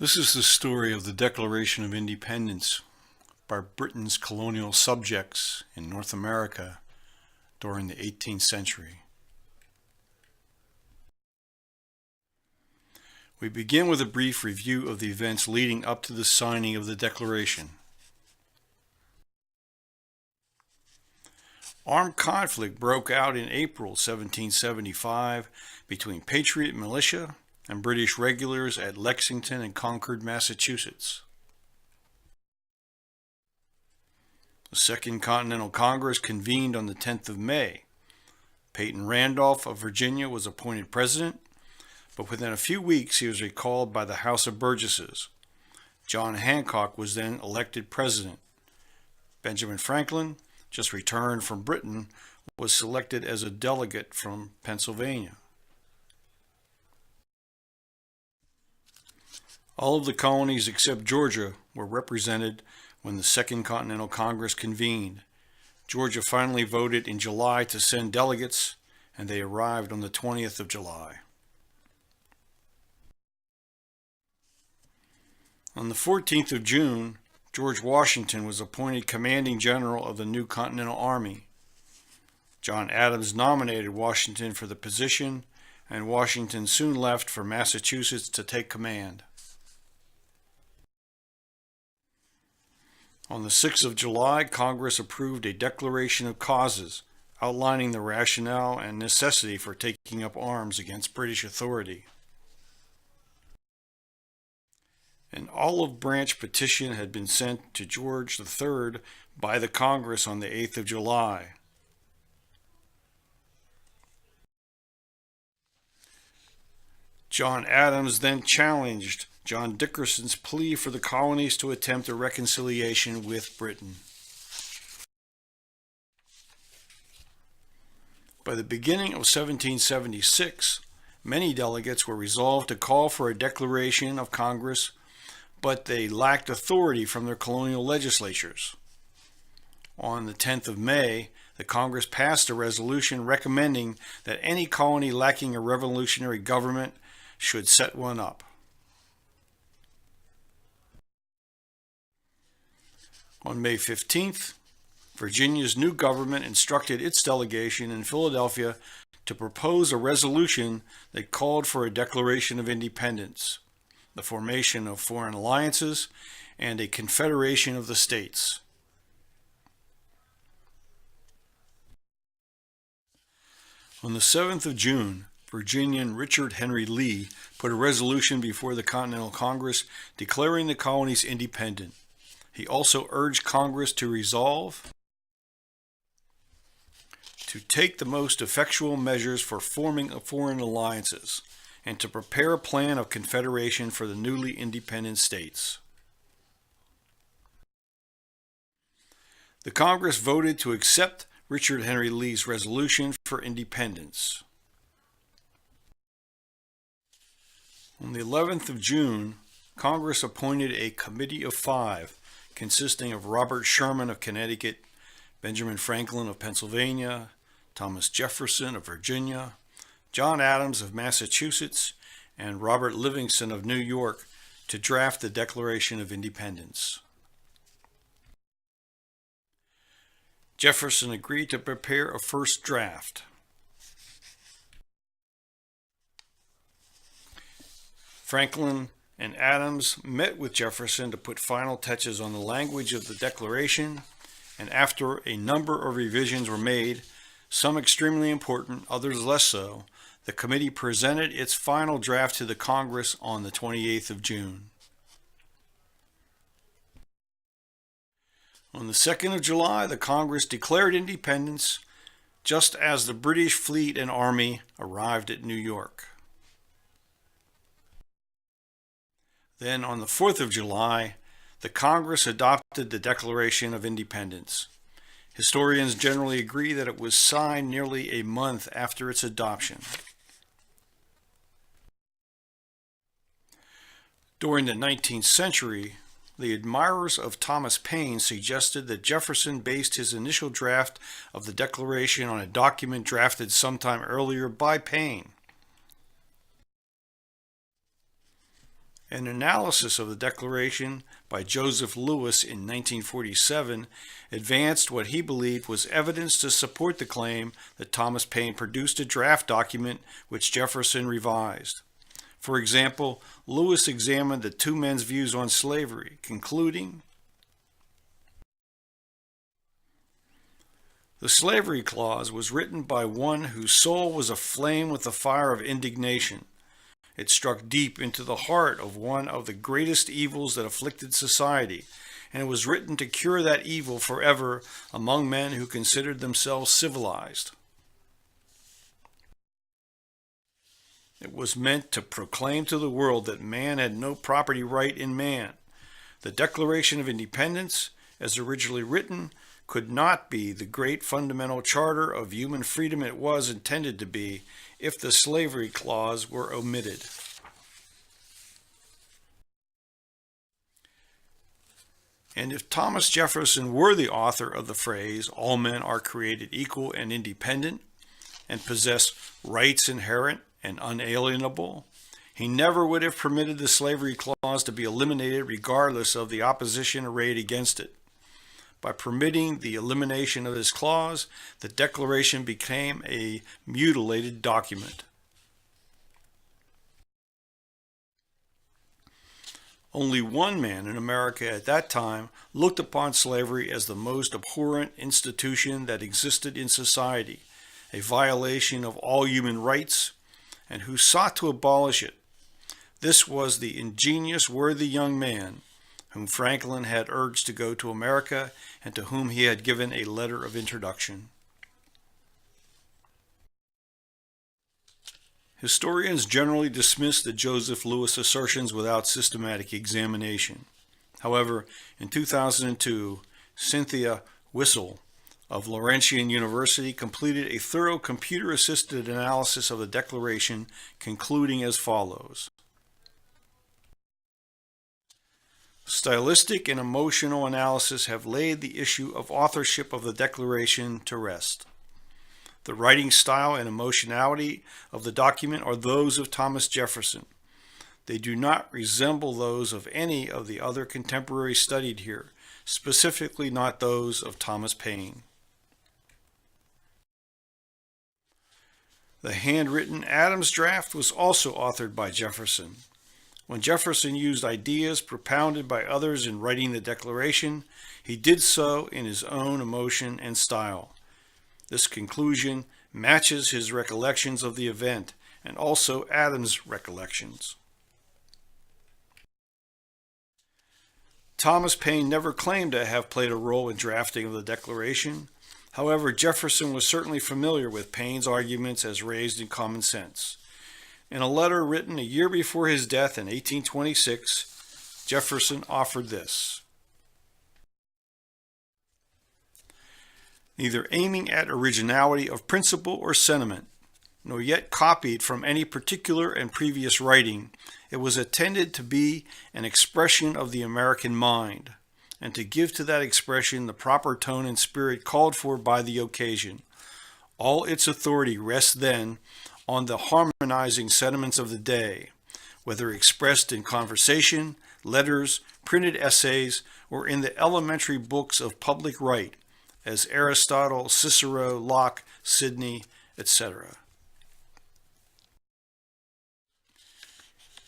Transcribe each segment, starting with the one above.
This is the story of the Declaration of Independence by Britain's colonial subjects in North America during the 18th century. We begin with a brief review of the events leading up to the signing of the Declaration. Armed conflict broke out in April 1775 between Patriot militia and British regulars at Lexington and Concord, Massachusetts. The Second Continental Congress convened on the 10th of May. Peyton Randolph of Virginia was appointed president, but within a few weeks he was recalled by the House of Burgesses. John Hancock was then elected president. Benjamin Franklin, just returned from Britain, was selected as a delegate from Pennsylvania. All of the colonies except Georgia were represented when the Second Continental Congress convened. Georgia finally voted in July to send delegates, and they arrived on the 20th of July. On the 14th of June, George Washington was appointed commanding general of the new Continental Army. John Adams nominated Washington for the position, and Washington soon left for Massachusetts to take command. On the 6th of July, Congress approved a declaration of causes outlining the rationale and necessity for taking up arms against British authority. An olive branch petition had been sent to George III by the Congress on the 8th of July. John Adams then challenged John Dickerson's plea for the colonies to attempt a reconciliation with Britain. By the beginning of 1776, many delegates were resolved to call for a declaration of Congress, but they lacked authority from their colonial legislatures. On the 10th of May, the Congress passed a resolution recommending that any colony lacking a revolutionary government should set one up. On May 15th, Virginia's new government instructed its delegation in Philadelphia to propose a resolution that called for a declaration of independence, the formation of foreign alliances, and a confederation of the states. On the 7th of June, Virginian Richard Henry Lee put a resolution before the Continental Congress declaring the colonies independent. He also urged Congress to resolve to take the most effectual measures for forming foreign alliances and to prepare a plan of confederation for the newly independent states. The Congress voted to accept Richard Henry Lee's resolution for independence. On the 11th of June, Congress appointed a committee of 5 consisting of Robert Sherman of Connecticut, Benjamin Franklin of Pennsylvania, Thomas Jefferson of Virginia, John Adams of Massachusetts, and Robert Livingston of New York to draft the Declaration of Independence. Jefferson agreed to prepare a first draft. Franklin and Adams met with Jefferson to put final touches on the language of the Declaration, and after a number of revisions were made, some extremely important, others less so, the committee presented its final draft to the Congress on the 28th of June. On the 2nd of July, the Congress declared independence just as the British fleet and army arrived at New York. Then on the 4th of July, the Congress adopted the Declaration of Independence. Historians generally agree that it was signed nearly a month after its adoption. During the 19th century, the admirers of Thomas Paine suggested that Jefferson based his initial draft of the Declaration on a document drafted sometime earlier by Paine. An analysis of the Declaration by Joseph Lewis in 1947 advanced what he believed was evidence to support the claim that Thomas Paine produced a draft document which Jefferson revised. For example, Lewis examined the two men's views on slavery, concluding, "The slavery clause was written by one whose soul was aflame with the fire of indignation. It struck deep into the heart of one of the greatest evils that afflicted society, and it was written to cure that evil forever among men who considered themselves civilized. It was meant to proclaim to the world that man had no property right in man. The Declaration of Independence, as originally written, could not be the great fundamental charter of human freedom it was intended to be if the slavery clause were omitted." And if Thomas Jefferson were the author of the phrase, "All men are created equal and independent, and possess rights inherent and unalienable," he never would have permitted the slavery clause to be eliminated regardless of the opposition arrayed against it. By permitting the elimination of this clause, the Declaration became a mutilated document. Only one man in America at that time looked upon slavery as the most abhorrent institution that existed in society, a violation of all human rights, and who sought to abolish it. This was the ingenious, worthy young man whom Franklin had urged to go to America and to whom he had given a letter of introduction. Historians generally dismiss the Joseph Lewis assertions without systematic examination. However, in 2002, Cynthia Wissel of Laurentian University completed a thorough computer-assisted analysis of the Declaration, concluding as follows. Stylistic and emotional analysis have laid the issue of authorship of the Declaration to rest. The writing style and emotionality of the document are those of Thomas Jefferson. They do not resemble those of any of the other contemporaries studied here, specifically not those of Thomas Paine. The handwritten Adams draft was also authored by Jefferson. When Jefferson used ideas propounded by others in writing the Declaration, he did so in his own emotion and style. This conclusion matches his recollections of the event and also Adams' recollections. Thomas Paine never claimed to have played a role in drafting of the Declaration. However, Jefferson was certainly familiar with Paine's arguments as raised in Common Sense. In a letter written a year before his death in 1826, Jefferson offered this: "Neither aiming at originality of principle or sentiment, nor yet copied from any particular and previous writing, it was intended to be an expression of the American mind, and to give to that expression the proper tone and spirit called for by the occasion. All its authority rests then on the harmonizing sentiments of the day, whether expressed in conversation, letters, printed essays, or in the elementary books of public right, as Aristotle, Cicero, Locke, Sidney, etc."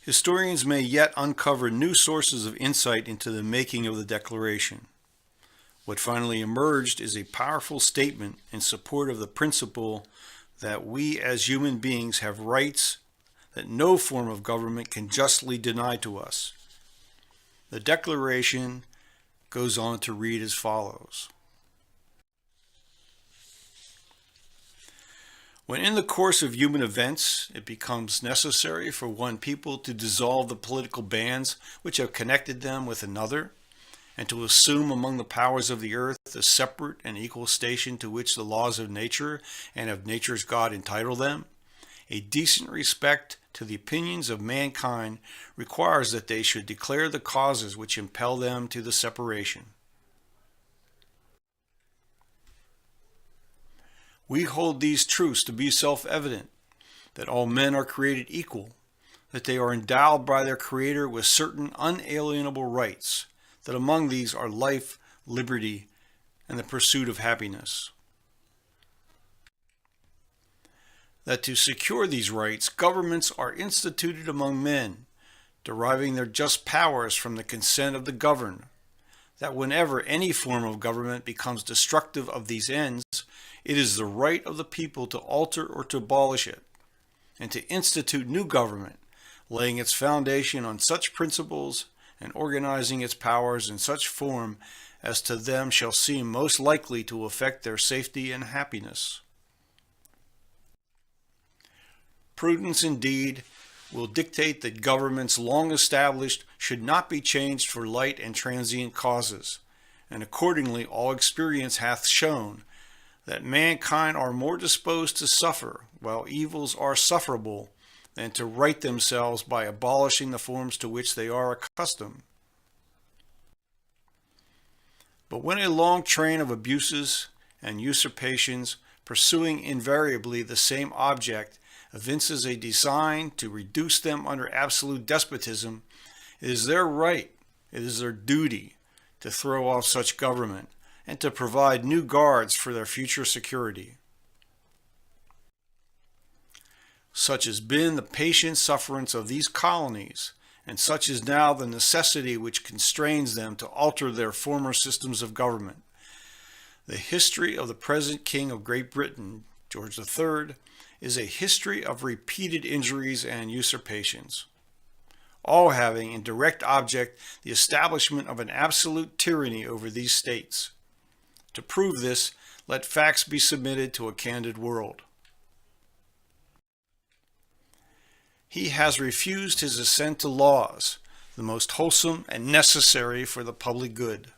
Historians may yet uncover new sources of insight into the making of the Declaration. What finally emerged is a powerful statement in support of the principle that we as human beings have rights that no form of government can justly deny to us. The Declaration goes on to read as follows. When in the course of human events it becomes necessary for one people to dissolve the political bands which have connected them with another, and to assume among the powers of the earth the separate and equal station to which the laws of nature and of nature's God entitle them, a decent respect to the opinions of mankind requires that they should declare the causes which impel them to the separation. We hold these truths to be self-evident, that all men are created equal, that they are endowed by their Creator with certain unalienable rights, that among these are life, liberty, and the pursuit of happiness. That to secure these rights, governments are instituted among men, deriving their just powers from the consent of the governed, that whenever any form of government becomes destructive of these ends, it is the right of the people to alter or to abolish it, and to institute new government, laying its foundation on such principles and organizing its powers in such form as to them shall seem most likely to affect their safety and happiness. Prudence, indeed, will dictate that governments long established should not be changed for light and transient causes, and accordingly all experience hath shown that mankind are more disposed to suffer while evils are sufferable than to right themselves by abolishing the forms to which they are accustomed. But when a long train of abuses and usurpations, pursuing invariably the same object, evinces a design to reduce them under absolute despotism, it is their right, it is their duty to throw off such government and to provide new guards for their future security. Such has been the patient sufferance of these colonies, and such is now the necessity which constrains them to alter their former systems of government. The history of the present King of Great Britain, George III, is a history of repeated injuries and usurpations, all having in direct object the establishment of an absolute tyranny over these states. To prove this, let facts be submitted to a candid world. He has refused his assent to laws, the most wholesome and necessary for the public good.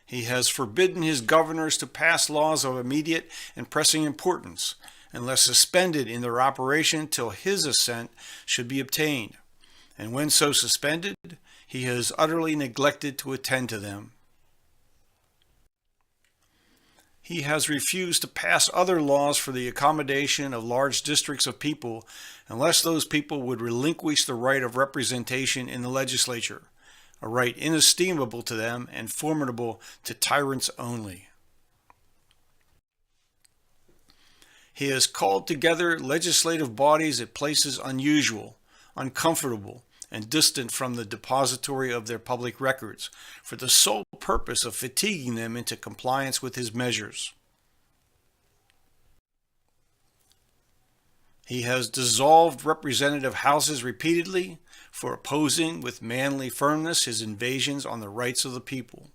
He has forbidden his governors to pass laws of immediate and pressing importance, unless suspended in their operation till his assent should be obtained, and when so suspended, he has utterly neglected to attend to them. He has refused to pass other laws for the accommodation of large districts of people, unless those people would relinquish the right of representation in the legislature, a right inestimable to them and formidable to tyrants only. He has called together legislative bodies at places unusual, uncomfortable, and distant from the depository of their public records, for the sole purpose of fatiguing them into compliance with his measures. He has dissolved representative houses repeatedly for opposing with manly firmness his invasions on the rights of the people.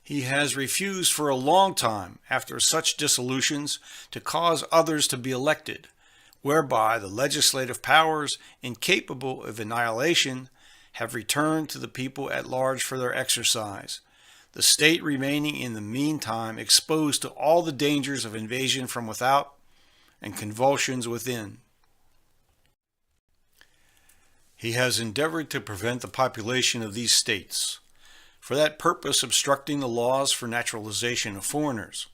He has refused for a long time, after such dissolutions, to cause others to be elected, whereby the legislative powers, incapable of annihilation, have returned to the people at large for their exercise, the state remaining in the meantime exposed to all the dangers of invasion from without and convulsions within. He has endeavored to prevent the population of these states, for that purpose obstructing the laws for naturalization of foreigners,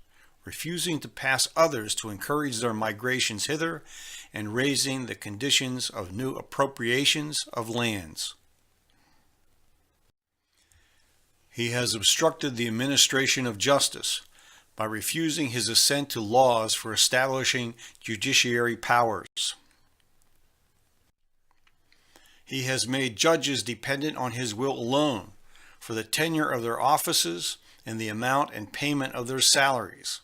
refusing to pass others to encourage their migrations hither, and raising the conditions of new appropriations of lands. He has obstructed the administration of justice by refusing his assent to laws for establishing judiciary powers. He has made judges dependent on his will alone for the tenure of their offices and the amount and payment of their salaries.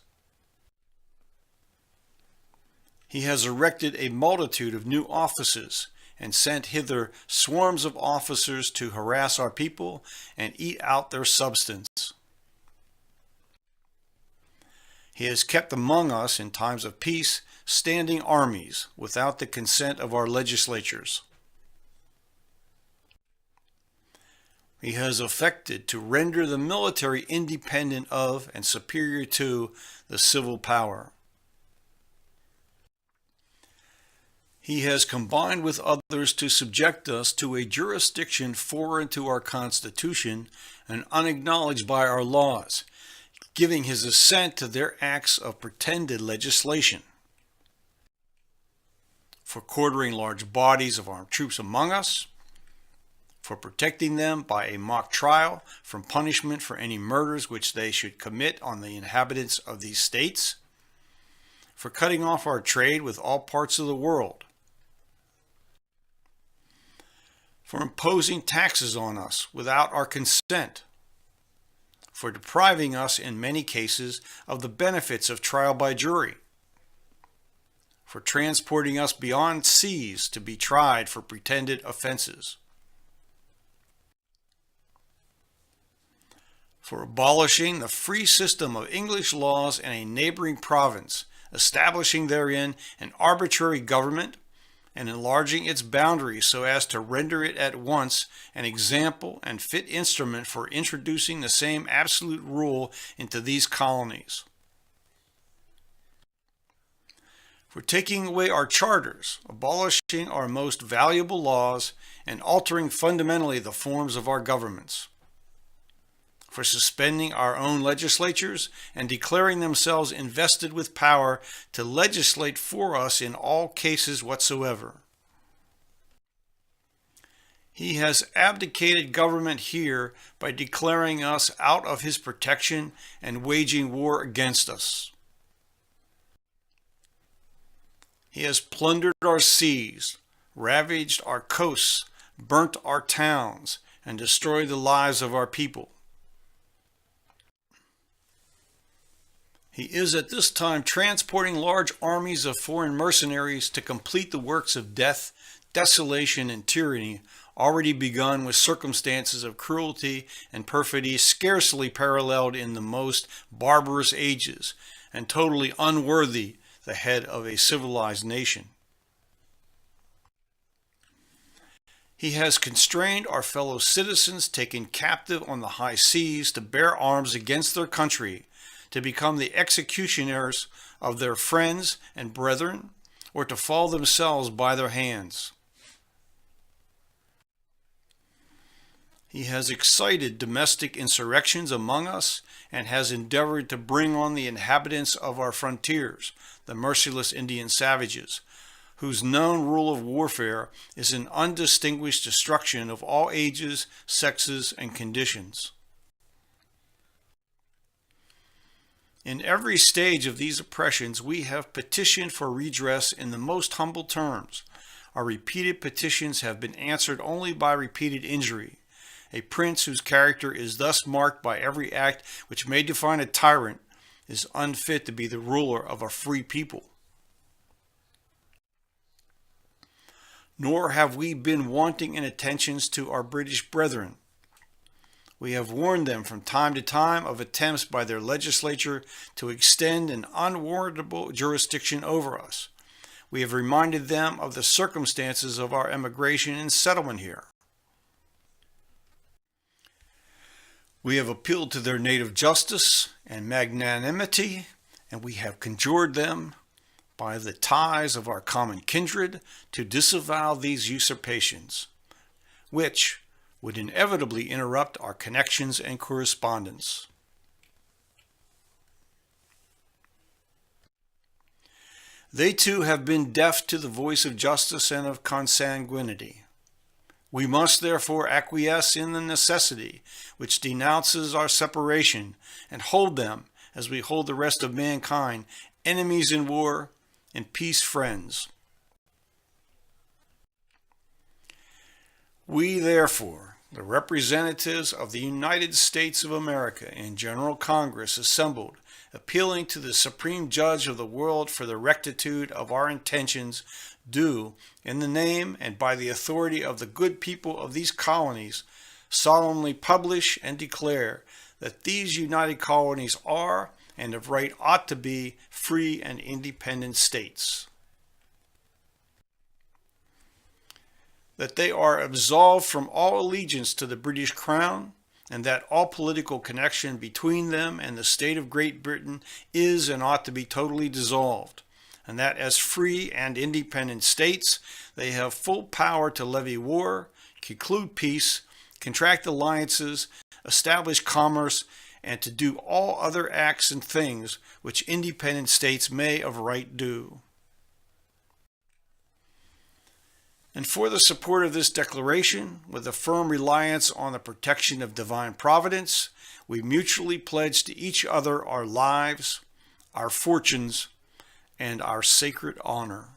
He has erected a multitude of new offices and sent hither swarms of officers to harass our people and eat out their substance. He has kept among us in times of peace standing armies without the consent of our legislatures. He has affected to render the military independent of and superior to the civil power. He has combined with others to subject us to a jurisdiction foreign to our Constitution and unacknowledged by our laws, giving his assent to their acts of pretended legislation. for quartering large bodies of armed troops among us, for protecting them by a mock trial from punishment for any murders which they should commit on the inhabitants of these states, for cutting off our trade with all parts of the world, for imposing taxes on us without our consent, for depriving us in many cases of the benefits of trial by jury, for transporting us beyond seas to be tried for pretended offenses, for abolishing the free system of English laws in a neighboring province, establishing therein an arbitrary government, and enlarging its boundaries so as to render it at once an example and fit instrument for introducing the same absolute rule into these colonies. For taking away our charters, abolishing our most valuable laws, and altering fundamentally the forms of our governments. For suspending our own legislatures and declaring themselves invested with power to legislate for us in all cases whatsoever. He has abdicated government here by declaring us out of his protection and waging war against us. He has plundered our seas, ravaged our coasts, burnt our towns, and destroyed the lives of our people. He is at this time transporting large armies of foreign mercenaries to complete the works of death, desolation, and tyranny already begun with circumstances of cruelty and perfidy scarcely paralleled in the most barbarous ages, and totally unworthy the head of a civilized nation. He has constrained our fellow citizens taken captive on the high seas to bear arms against their country, to become the executioners of their friends and brethren, or to fall themselves by their hands. He has excited domestic insurrections among us, and has endeavored to bring on the inhabitants of our frontiers, the merciless Indian savages, whose known rule of warfare is an undistinguished destruction of all ages, sexes, and conditions. In every stage of these oppressions, we have petitioned for redress in the most humble terms. Our repeated petitions have been answered only by repeated injury. A prince whose character is thus marked by every act which may define a tyrant is unfit to be the ruler of a free people. Nor have we been wanting in attentions to our British brethren. We have warned them from time to time of attempts by their legislature to extend an unwarrantable jurisdiction over us. We have reminded them of the circumstances of our emigration and settlement here. We have appealed to their native justice and magnanimity, and we have conjured them by the ties of our common kindred to disavow these usurpations, which would inevitably interrupt our connections and correspondence. They too have been deaf to the voice of justice and of consanguinity. We must therefore acquiesce in the necessity which denounces our separation, and hold them, as we hold the rest of mankind, enemies in war, and peace friends. We therefore, the representatives of the United States of America in General Congress assembled, appealing to the Supreme Judge of the world for the rectitude of our intentions, do, in the name and by the authority of the good people of these colonies, solemnly publish and declare that these united colonies are, and of right ought to be, free and independent states. That they are absolved from all allegiance to the British Crown, and that all political connection between them and the state of Great Britain is and ought to be totally dissolved, and that as free and independent states, they have full power to levy war, conclude peace, contract alliances, establish commerce, and to do all other acts and things which independent states may of right do. And for the support of this declaration, with a firm reliance on the protection of divine providence, we mutually pledge to each other our lives, our fortunes, and our sacred honor.